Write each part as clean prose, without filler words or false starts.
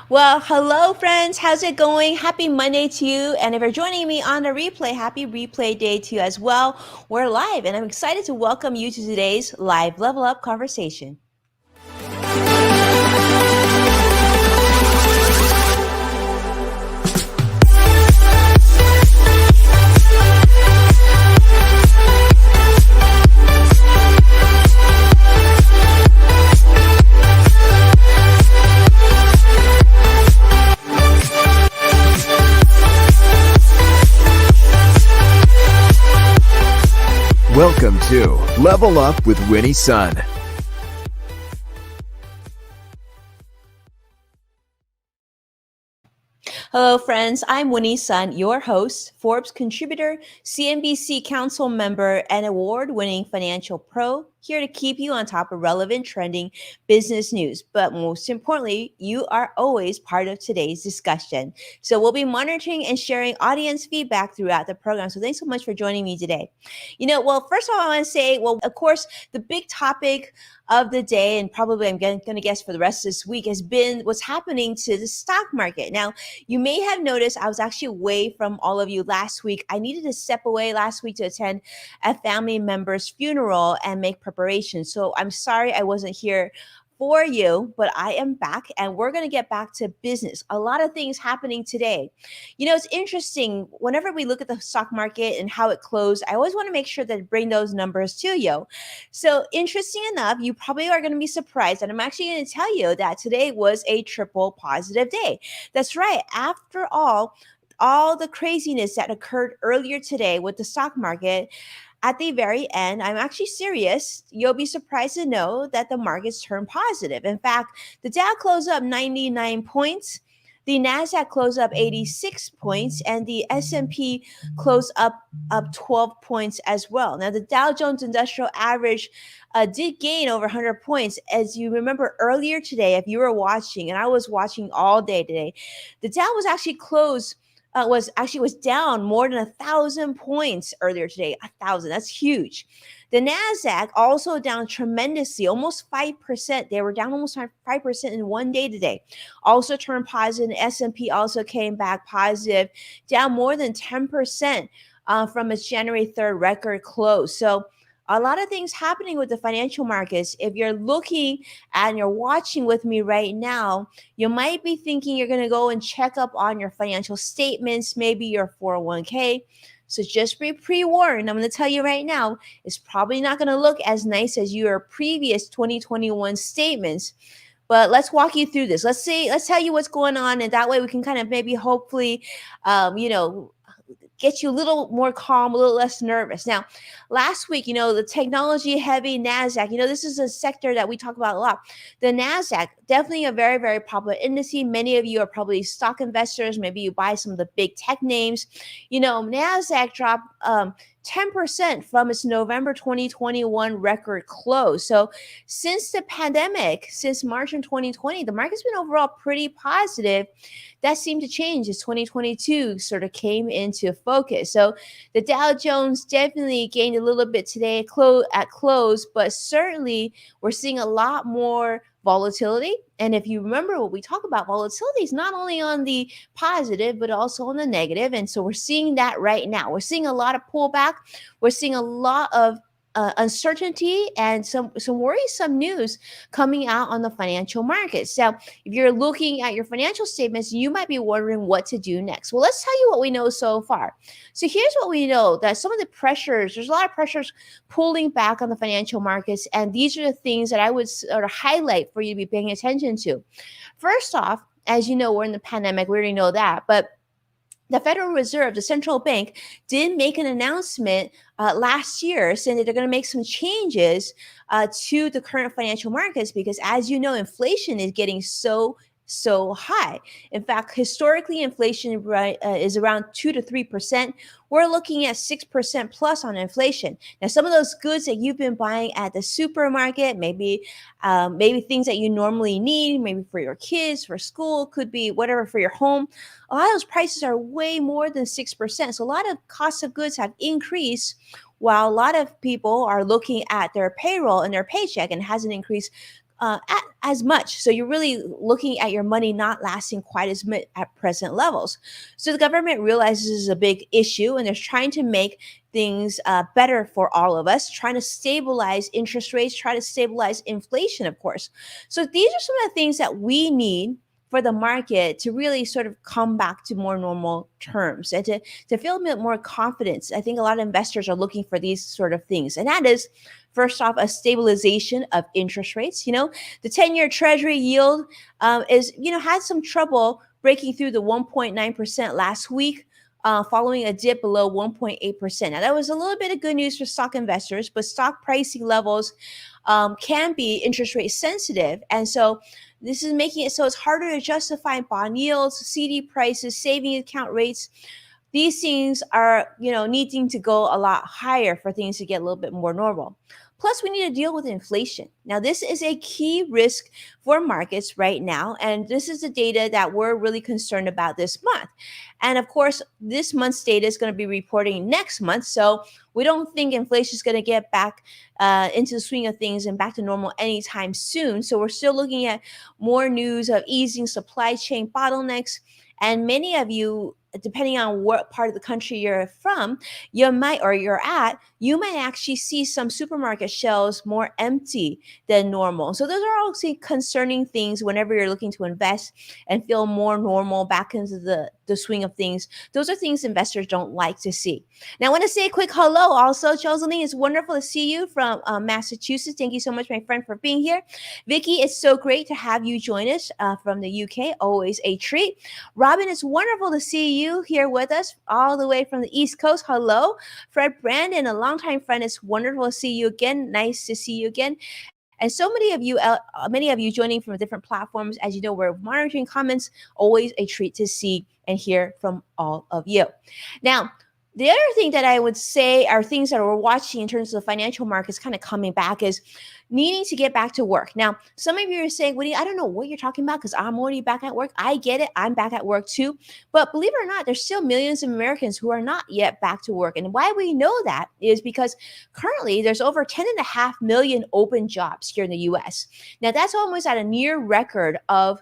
Well, hello, friends. How's it going? Happy Monday to you. And if you're joining me on the replay, happy replay day to you as well. We're live, and I'm excited to welcome you to today's live level up conversation. Welcome to Level Up with Winnie Sun. Hello, friends. I'm Winnie Sun, your host, Forbes contributor, CNBC council member, and award winning financial pro, here to keep you on top of relevant trending business news. But most importantly, you are always part of today's discussion. So we'll be monitoring and sharing audience feedback throughout the program. So thanks so much for joining me today. First of all, I want to say, of course, the big topic of the day, and probably I'm going to guess for the rest of this week, has been what's happening to the stock market. Now, you may have noticed I was actually away from all of you last week. I needed to step away last week to attend a family member's funeral and make preparations. So I'm sorry I wasn't here for you, but I am back and we're going to get back to business. A lot of things happening today. It's interesting. Whenever we look at the stock market and how it closed, I always want to make sure that I bring those numbers to you. So, interesting enough, you probably are going to be surprised that I'm actually going to tell you that today was a triple positive day. That's right. After all the craziness that occurred earlier today with the stock market, at the very end, I'm actually serious. You'll be surprised to know that the markets turned positive. In fact, the Dow closed up 99 points. The Nasdaq closed up 86 points, and the S&P closed up 12 points as well. Now, the Dow Jones Industrial Average did gain over 100 points. As you remember earlier today, if you were watching, and I was watching all day today, the Dow was actually closed was down more than 1,000 points earlier today. 1,000, that's huge. The Nasdaq also down tremendously, almost 5%. They were down almost 5% in one day today. Also turned positive. The S&P also came back positive, down more than 10% from its January 3rd record close. So a lot of things happening with the financial markets. If you're looking and you're watching with me right now, you might be thinking you're going to go and check up on your financial statements, maybe your 401k. So just be pre-warned. I'm going to tell you right now, it's probably not going to look as nice as your previous 2021 statements. But let's walk you through this. Let's tell you what's going on, and that way we can kind of maybe hopefully, get you a little more calm, a little less nervous. Now, last week, the technology heavy NASDAQ, this is a sector that we talk about a lot. The NASDAQ, definitely a very, very popular index. Many of you are probably stock investors. Maybe you buy some of the big tech names. NASDAQ dropped 10% from its November 2021 record close. So since the pandemic, since March of 2020, the market's been overall pretty positive. That seemed to change as 2022 sort of came into focus. So the Dow Jones definitely gained a little bit today at close, but certainly we're seeing a lot more volatility. And if you remember what we talk about, volatility is not only on the positive, but also on the negative. And so we're seeing that right now. We're seeing a lot of pullback. We're seeing a lot of uncertainty and some worrisome news coming out on the financial markets. So if you're looking at your financial statements, you might be wondering what to do next. Well, let's tell you what we know so far. So here's what we know, that some of the pressures, there's a lot of pressures pulling back on the financial markets. And these are the things that I would sort of highlight for you to be paying attention to. First off, as you know, we're in the pandemic. We already know that. But the Federal Reserve, the central bank, did make an announcement last year saying that they're going to make some changes to the current financial markets because, as you know, inflation is getting so high. In fact, historically, inflation is around 2 to 3%. We're looking at 6% plus on inflation. Now, some of those goods that you've been buying at the supermarket, maybe things that you normally need, maybe for your kids, for school, could be whatever for your home. A lot of those prices are way more than 6%. So a lot of costs of goods have increased, while a lot of people are looking at their payroll and their paycheck and hasn't increased as much. So you're really looking at your money not lasting quite as much at present levels. So the government realizes this is a big issue and they're trying to make things better for all of us, trying to stabilize interest rates, try to stabilize inflation, of course. So these are some of the things that we need for the market to really sort of come back to more normal terms and to feel a bit more confidence. I think a lot of investors are looking for these sort of things. And that is, first off, a stabilization of interest rates. The 10-year treasury yield had some trouble breaking through the 1.9% last week. Following a dip below 1.8%. Now, that was a little bit of good news for stock investors, but stock pricing levels can be interest rate sensitive. And so this is making it so it's harder to justify bond yields, CD prices, saving account rates. These things are, needing to go a lot higher for things to get a little bit more normal. Plus, we need to deal with inflation. Now, this is a key risk for markets right now. And this is the data that we're really concerned about this month. And of course, this month's data is going to be reporting next month. So we don't think inflation is going to get back into the swing of things and back to normal anytime soon. So we're still looking at more news of easing supply chain bottlenecks. And many of you, depending on what part of the country you're from, you might actually see some supermarket shelves more empty than normal. So those are all concerning things whenever you're looking to invest and feel more normal back into the swing of things. Those are things investors don't like to see. Now, I want to say a quick hello also. Joseline, it's wonderful to see you from Massachusetts. Thank you so much, my friend, for being here. Vicky, it's so great to have you join us from the UK. Always a treat. Robin, it's wonderful to see you here with us all the way from the East Coast. Hello. Fred Brandon, a longtime friend, it's wonderful to see you again. Nice to see you again. And so many of you joining from different platforms. As you know, we're monitoring comments. Always a treat to see and hear from all of you. Now, the other thing that I would say are things that we're watching in terms of the financial markets kind of coming back is needing to get back to work. Now, some of you are saying, Winnie, I don't know what you're talking about because I'm already back at work. I get it. I'm back at work too. But believe it or not, there's still millions of Americans who are not yet back to work. And why we know that is because currently there's over 10.5 million open jobs here in the US. Now, that's almost at a near record of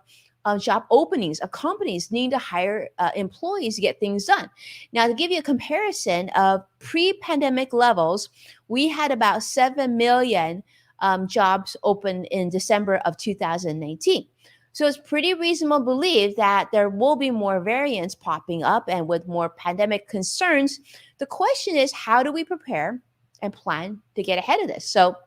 job openings of companies needing to hire employees to get things done. Now, to give you a comparison of pre-pandemic levels, we had about 7 million jobs open in December of 2019. So it's pretty reasonable to believe that there will be more variants popping up, and with more pandemic concerns, the question is, how do we prepare and plan to get ahead of this? So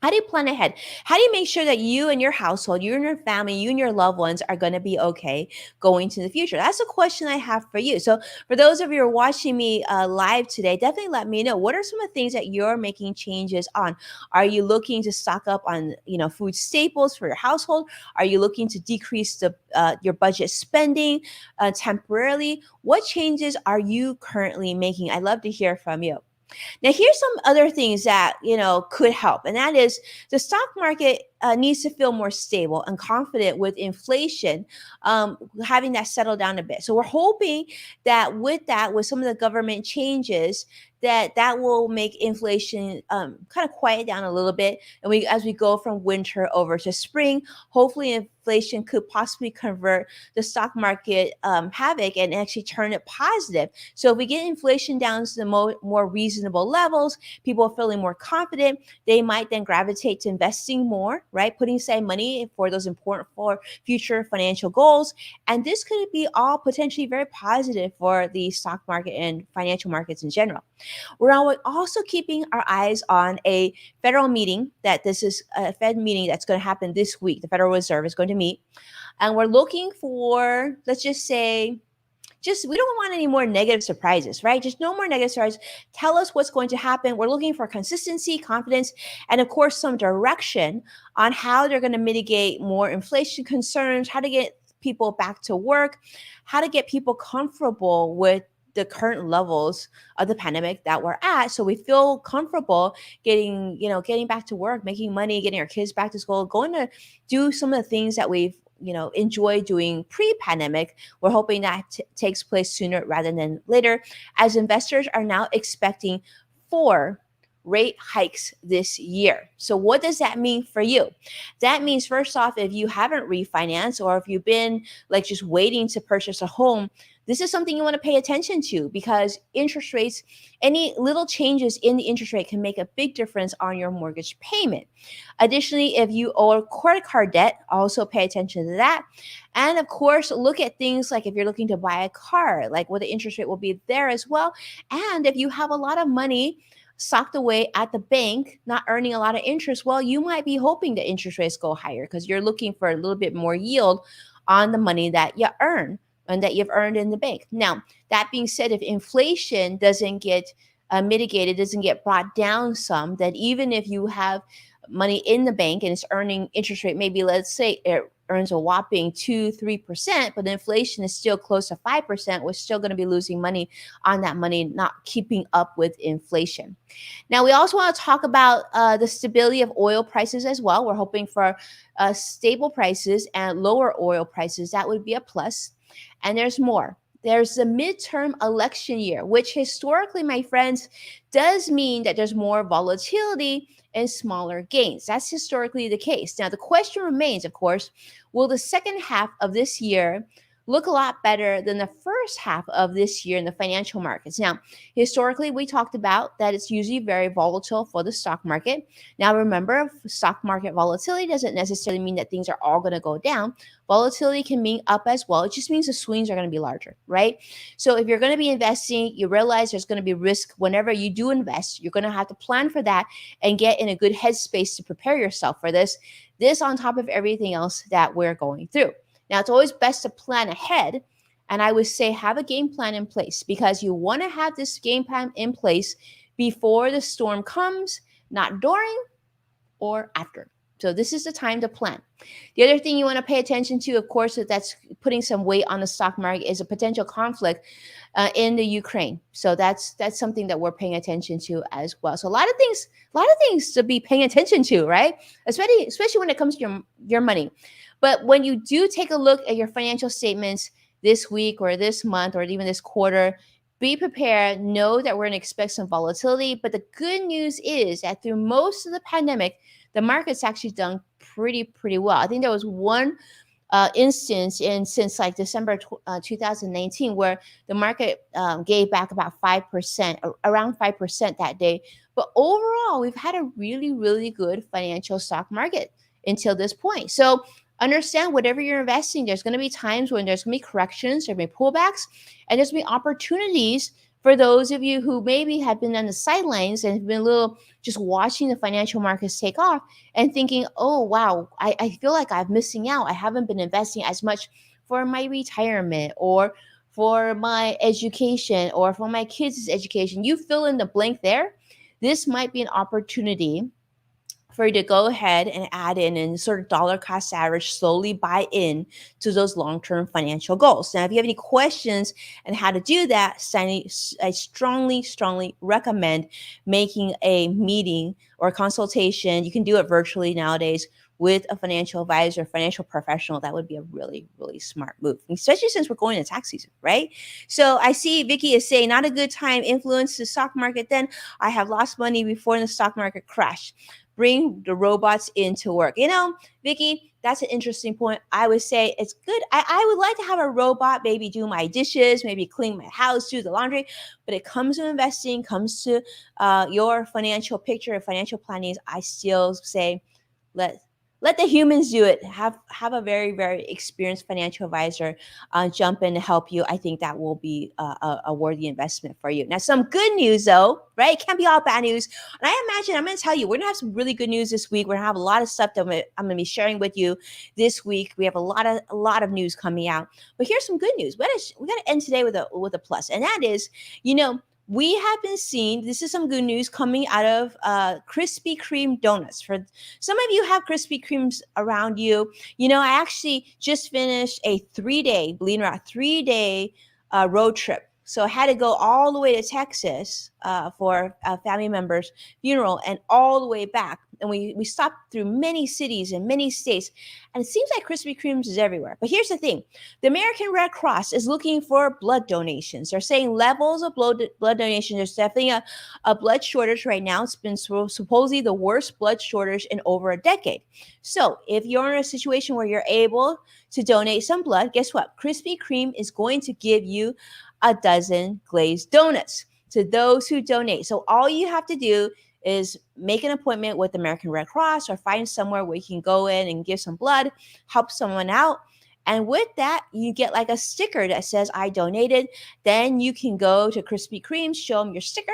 how do you plan ahead? How do you make sure that you and your household, you and your family, you and your loved ones are going to be okay going to the future? That's a question I have for you. So for those of you who are watching me live today, definitely let me know, what are some of the things that you're making changes on? Are you looking to stock up on, food staples for your household? Are you looking to decrease your budget spending temporarily? What changes are you currently making? I'd love to hear from you. Now, here's some other things that, could help. And that is the stock market needs to feel more stable and confident with inflation, having that settle down a bit. So we're hoping that with some of the government changes, that will make inflation kind of quiet down a little bit. And as we go from winter over to spring, hopefully inflation could possibly convert the stock market havoc and actually turn it positive. So if we get inflation down to the more reasonable levels, people are feeling more confident, they might then gravitate to investing more, right? Putting aside money for those important for future financial goals. And this could be all potentially very positive for the stock market and financial markets in general. We're also keeping our eyes on a federal meeting this is a Fed meeting that's going to happen this week. The Federal Reserve is going to meet. And we're looking for, let's just say, we don't want any more negative surprises, right? Just no more negative surprises. Tell us what's going to happen. We're looking for consistency, confidence, and of course, some direction on how they're going to mitigate more inflation concerns, how to get people back to work, how to get people comfortable with the current levels of the pandemic that we're at, so we feel comfortable getting back to work, making money, getting our kids back to school, going to do some of the things that we've enjoy doing pre-pandemic. We're hoping that takes place sooner rather than later, as investors are now expecting 4 rate hikes this year. So, what does that mean for you? That means, first off, if you haven't refinanced or if you've been like just waiting to purchase a home, this is something you want to pay attention to because interest rates, any little changes in the interest rate can make a big difference on your mortgage payment. Additionally, if you owe credit card debt, also pay attention to that. And of course, look at things like if you're looking to buy a car, like what the interest rate will be there as well. And if you have a lot of money socked away at the bank, not earning a lot of interest, well, you might be hoping the interest rates go higher because you're looking for a little bit more yield on the money that you earn and that you've earned in the bank. Now, that being said, if inflation doesn't get mitigated, doesn't get brought down some, that even if you have money in the bank and it's earning interest rate, maybe let's say it earns a whopping 2-3%, but inflation is still close to 5%, we're still going to be losing money on that money, not keeping up with inflation. Now, we also want to talk about the stability of oil prices as well. We're hoping for stable prices and lower oil prices. That would be a plus. And there's more. There's the midterm election year, which historically, my friends, does mean that there's more volatility and smaller gains. That's historically the case. Now, the question remains, of course, will the second half of this year look a lot better than the first half of this year in the financial markets? Now, historically, we talked about that it's usually very volatile for the stock market. Now, remember, stock market volatility doesn't necessarily mean that things are all going to go down. Volatility can mean up as well. It just means the swings are going to be larger, right? So if you're going to be investing, you realize there's going to be risk whenever you do invest. You're going to have to plan for that and get in a good headspace to prepare yourself for this. This on top of everything else that we're going through. Now, it's always best to plan ahead. And I would say have a game plan in place because you want to have this game plan in place before the storm comes, not during or after. So this is the time to plan. The other thing you want to pay attention to, of course, that's putting some weight on the stock market is a potential conflict in the Ukraine. So that's something that we're paying attention to as well. So a lot of things to be paying attention to, right? Especially when it comes to your money. But when you do take a look at your financial statements this week or this month or even this quarter, be prepared. Know that we're going to expect some volatility. But the good news is that through most of the pandemic, the market's actually done pretty well. I think there was one instance since like December 2019 where the market gave back about 5%, around 5% that day. But overall, we've had a really good financial stock market until this point. So understand whatever you're investing, there's going to be times when there's going to be corrections, there's going to be pullbacks, and there's going to be opportunities for those of you who maybe have been on the sidelines and have been a little just watching the financial markets take off and thinking, oh, wow, I feel like I'm missing out. I haven't been investing as much for my retirement or for my education or for my kids' education. You fill in the blank there. This might be an opportunity for you to go ahead and add in and sort of dollar cost average, slowly buy in to those long-term financial goals. Now, if you have any questions on how to do that, I strongly recommend making a meeting or a consultation. You can do it virtually nowadays with a financial advisor, financial professional. That would be a really smart move, especially since we're going into tax season, right? So I see Vicky is saying, not a good time, influence the stock market. Then I have lost money before the stock market crash. Bring the robots into work. Vicky, that's an interesting point. I would say it's good. I would like to have a robot maybe do my dishes, maybe clean my house, do the laundry. But it comes to investing, comes to your financial picture and financial planning, I still say let the humans do it. Have a very experienced financial advisor jump in to help you. I think that will be a worthy investment for you. Now, some good news though, right? It can't be all bad news. And I imagine I'm going to tell you, we're going to have some really good news this week. We're going to have a lot of stuff that I'm going to be sharing with you this week. We have a lot of news coming out. But here's some good news. We got to end today with a plus, and that is, we have been seeing, this is some good news coming out of Krispy Kreme donuts. For some of you have Krispy Kremes around you. I actually just finished a 3-day, believe it or not, 3-day road trip. So I had to go all the way to Texas for a family member's funeral and all the way back. and we stopped through many cities and many states, and it seems like Krispy Kremes is everywhere. But here's the thing: the American Red Cross is looking for blood donations. They're saying levels of blood donations. There's definitely a blood shortage right now. It's been supposedly the worst blood shortage in over a decade. So if you're in a situation where you're able to donate some blood, guess what? Krispy Kreme is going to give you a dozen glazed donuts to those who donate. So all you have to do is make an appointment with the American Red Cross or find somewhere where you can go in and give some blood, help someone out. And with that, you get like a sticker that says, I donated. Then you can go to Krispy Kreme, show them your sticker,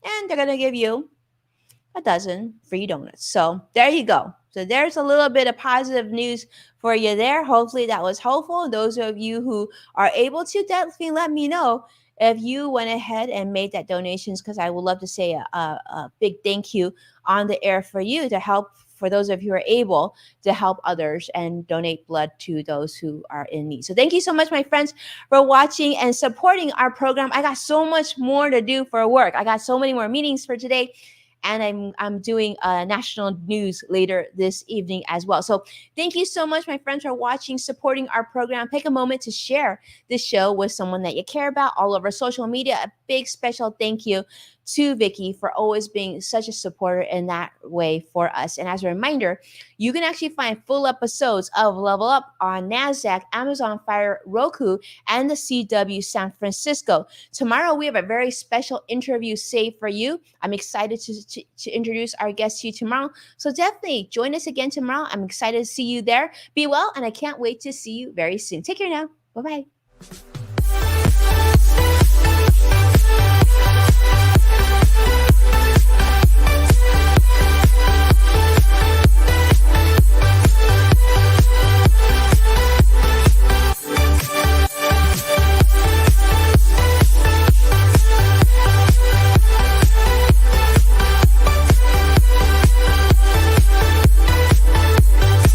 and they're going to give you a dozen free donuts. So there you go. So there's a little bit of positive news for you there. Hopefully that was helpful. Those of you who are able to, definitely let me know if you went ahead and made that donations, because I would love to say a big thank you on the air for you to help, for those of you who are able to help others and donate blood to those who are in need. So thank you so much, my friends, for watching and supporting our program. I got so much more to do for work. I got so many more meetings for today, and I'm doing national news later this evening as well. So thank you so much, my friends, for watching, supporting our program. Take a moment to share this show with someone that you care about all over social media. A big special thank you to Vicky for always being such a supporter in that way for us. And as a reminder, you can actually find full episodes of Level Up on NASDAQ, Amazon Fire, Roku, and the CW San Francisco. Tomorrow, we have a very special interview saved for you. I'm excited to introduce our guest to you tomorrow. So definitely join us again tomorrow. I'm excited to see you there. Be well, and I can't wait to see you very soon. Take care now. Bye-bye.